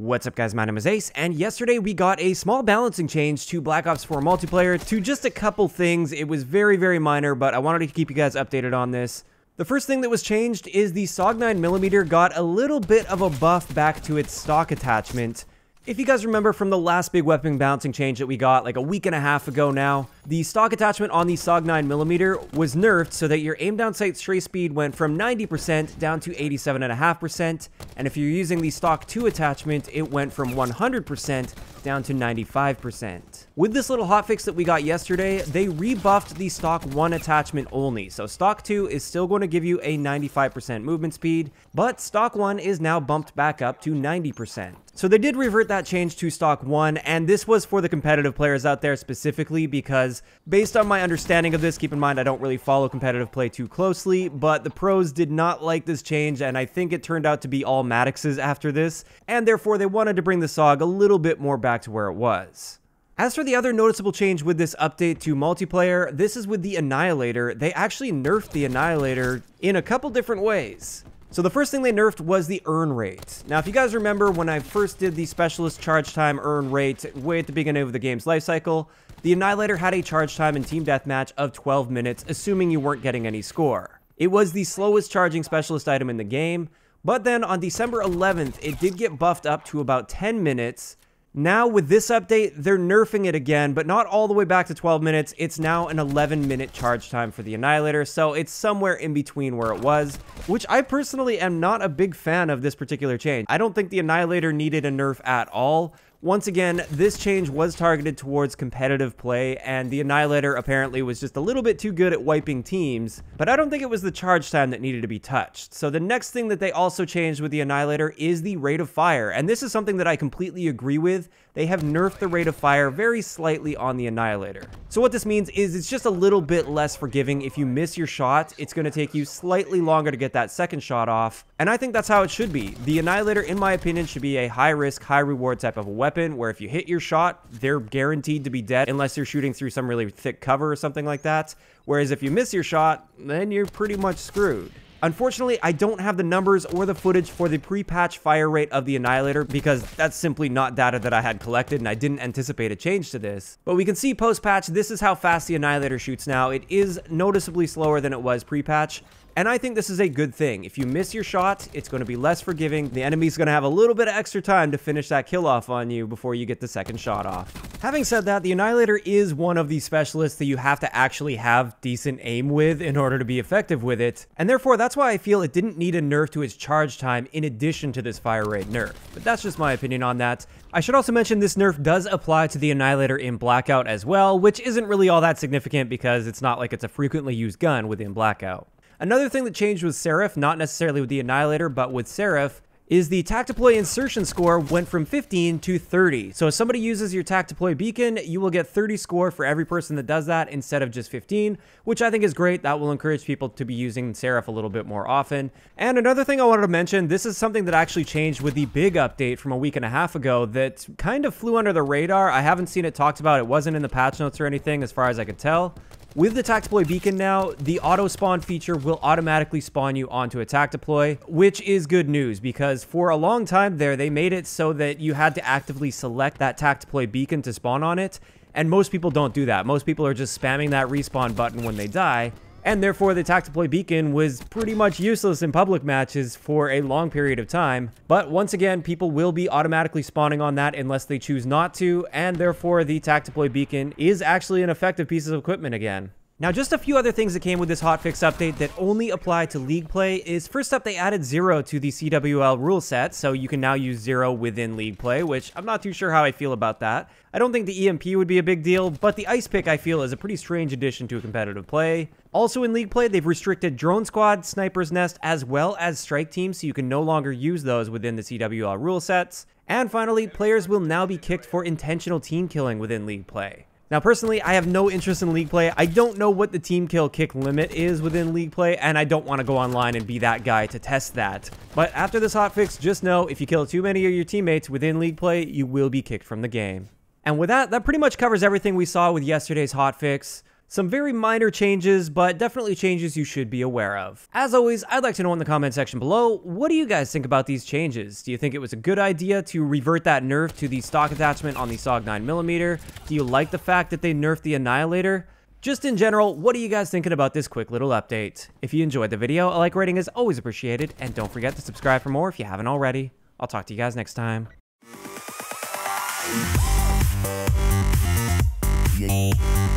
What's up guys, my name is Ace, and yesterday we got a small balancing change to Black Ops 4 multiplayer to just a couple things. It was very minor, but I wanted to keep you guys updated on this. The first thing that was changed is the Saug 9mm got a little bit of a buff back to its stock attachment. If you guys remember from the last big weapon balancing change that we got like a week and a half ago now, the stock attachment on the Saug 9mm was nerfed so that your aim down sight stray speed went from 90% down to 87.5%, and if you're using the stock 2 attachment, it went from 100% down to 95%. With this little hotfix that we got yesterday, they rebuffed the stock 1 attachment only, so stock 2 is still going to give you a 95% movement speed, but stock 1 is now bumped back up to 90%. So they did revert that change to stock 1, and this was for the competitive players out there specifically because based on my understanding of this, keep in mind I don't really follow competitive play too closely, but the pros did not like this change, and I think it turned out to be all Maddoxes after this, and therefore they wanted to bring the Saug a little bit more back to where it was. As for the other noticeable change with this update to multiplayer, this is with the Annihilator. They actually nerfed the Annihilator in a couple different ways. So the first thing they nerfed was the earn rate. Now, if you guys remember when I first did the specialist charge time earn rate way at the beginning of the game's life cycle, the Annihilator had a charge time in Team Deathmatch of 12 minutes, assuming you weren't getting any score. It was the slowest charging specialist item in the game, but then on December 11th, it did get buffed up to about 10 minutes. Now with this update, they're nerfing it again, but not all the way back to 12 minutes. It's now an 11-minute charge time for the Annihilator, so it's somewhere in between where it was, which I personally am not a big fan of this particular change. I don't think the Annihilator needed a nerf at all. Once again, this change was targeted towards competitive play, and the Annihilator apparently was just a little bit too good at wiping teams, but I don't think it was the charge time that needed to be touched. So the next thing that they also changed with the Annihilator is the rate of fire, and this is something that I completely agree with. They have nerfed the rate of fire very slightly on the Annihilator. So what this means is it's just a little bit less forgiving. If you miss your shot, it's going to take you slightly longer to get that second shot off, and I think that's how it should be. The Annihilator, in my opinion, should be a high-risk, high-reward type of a weapon, where if you hit your shot, they're guaranteed to be dead unless you're shooting through some really thick cover or something like that. Whereas if you miss your shot, then you're pretty much screwed. Unfortunately, I don't have the numbers or the footage for the pre-patch fire rate of the Annihilator because that's simply not data that I had collected and I didn't anticipate a change to this. But we can see post-patch, this is how fast the Annihilator shoots now. It is noticeably slower than it was pre-patch. And I think this is a good thing. If you miss your shot, it's going to be less forgiving. The enemy's going to have a little bit of extra time to finish that kill off on you before you get the second shot off. Having said that, the Annihilator is one of these specialists that you have to actually have decent aim with in order to be effective with it. And therefore, that's why I feel it didn't need a nerf to its charge time in addition to this fire rate nerf. But that's just my opinion on that. I should also mention this nerf does apply to the Annihilator in Blackout as well, which isn't really all that significant because it's not like it's a frequently used gun within Blackout. Another thing that changed with Seraph, not necessarily with the Annihilator, but with Seraph, is the Tactiploy insertion score went from 15 to 30. So if somebody uses your Tactiploy beacon, you will get 30 score for every person that does that instead of just 15, which I think is great. That will encourage people to be using Seraph a little bit more often. And another thing I wanted to mention, this is something that actually changed with the big update from a week and a half ago that kind of flew under the radar. I haven't seen it talked about. It wasn't in the patch notes or anything as far as I could tell. With the Tactiploy beacon now, the auto spawn feature will automatically spawn you onto a Tactiploy, which is good news because for a long time there, they made it so that you had to actively select that Tactiploy beacon to spawn on it, and most people don't do that. Most people are just spamming that respawn button when they die, and therefore the Tactiploy beacon was pretty much useless in public matches for a long period of time. But once again, people will be automatically spawning on that unless they choose not to, and therefore the Tactiploy beacon is actually an effective piece of equipment again. Now, just a few other things that came with this hotfix update that only apply to League play is, first up, they added 0 to the CWL rule set, so you can now use 0 within League play, which I'm not too sure how I feel about that. I don't think the EMP would be a big deal, but the Ice Pick I feel is a pretty strange addition to a competitive play. Also in League play, they've restricted Drone Squad, Sniper's Nest, as well as Strike Team, so you can no longer use those within the CWL rule sets. And finally, players will now be kicked for intentional team killing within League play. Now, personally, I have no interest in League play. I don't know what the team kill kick limit is within League play, and I don't want to go online and be that guy to test that. But after this hotfix, just know if you kill too many of your teammates within League play, you will be kicked from the game. And with that, that pretty much covers everything we saw with yesterday's hotfix. Some very minor changes, but definitely changes you should be aware of. As always, I'd like to know in the comment section below, what do you guys think about these changes? Do you think it was a good idea to revert that nerf to the stock attachment on the Saug 9mm? Do you like the fact that they nerfed the Annihilator? Just in general, what are you guys thinking about this quick little update? If you enjoyed the video, a like rating is always appreciated, and don't forget to subscribe for more if you haven't already. I'll talk to you guys next time. Yeah.